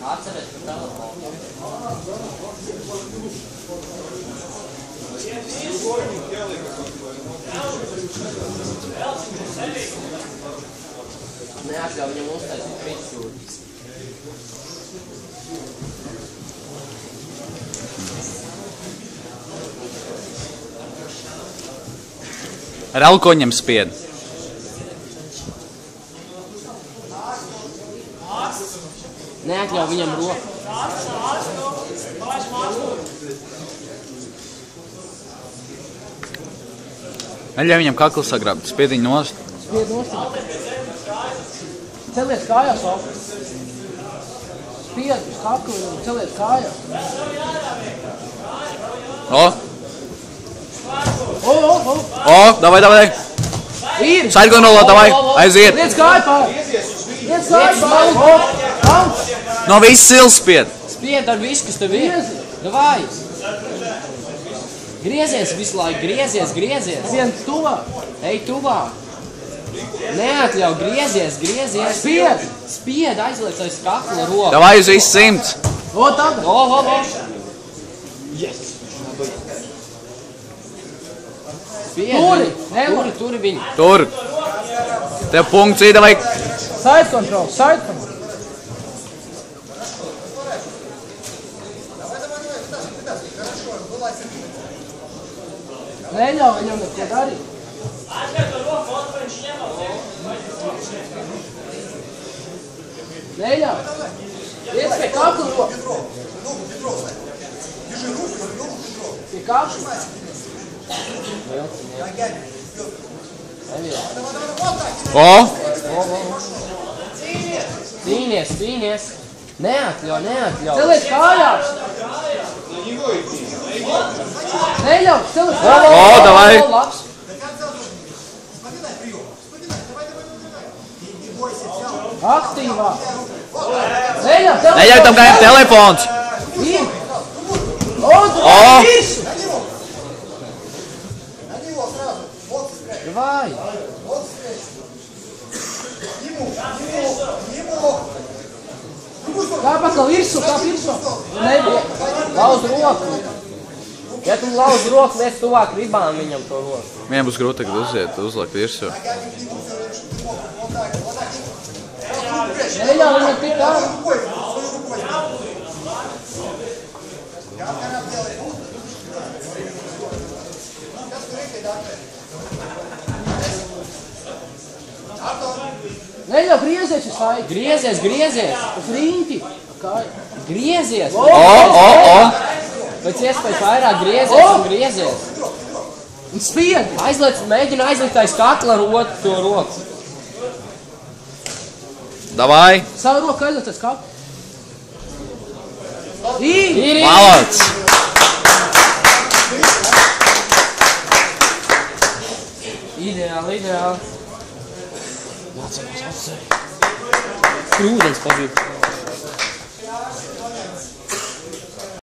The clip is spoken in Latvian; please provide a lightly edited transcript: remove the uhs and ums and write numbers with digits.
Atceries par telefonu. Neatļauj viņam uztaisīt pičūru. Ar elkoņiem spied. Neatļauj viņam roku. Neļauj viņam kaklu sagrābt, spiediņu nost. Spied nost. Celiet kājās, Alfa. Spied uz kaklu un celiet kājās. O, davai. Ir. Saļgonolā, davai, aiziet. Liec kāju pār. Liec kāju pār. No viss sils spied. Spied ar visu, kas tev ir. Davai. Griezies visu laiku, griezies. Viens tuvāk. Ej tuvāk. Neatļauj, griezies. Spied, aizliec aiz kakla roku. Davai uz viss 100. O, tagad. Yes. Spied. Turi viņu. Tur. Tev punkts ir, davai. Side control. Neļauj viņam neko darīt. Neļauj. Liec pie kakla roku. Pie kakla. O, Cīnies. Neatļauj. Celiet kājās. Neļauj, celiet o, kājās. davai. Labs. Aktīvā. Neļauj, neļauj tam kājām telefons. Ir. O. Visu. Vai. Kā pakal virsū. Lauz roku. Ja tu lauz roku, liec tuvāk ribām viņam to roku. Viņam būs grūti tagad uzlikt virsū. Neļauj viņam tik tālu. Neļauj, griezies uz laiku. Griezies. Uz riņķi. Griezies. O. Pēc iespējas vairāk griezies. Un spied. Mēģina aizlikt aiz kakla to roku. Davai. Savu roku aizliet aiz kakla. Ir. Malac. Ideāli. Nāc, krūdens pabīd.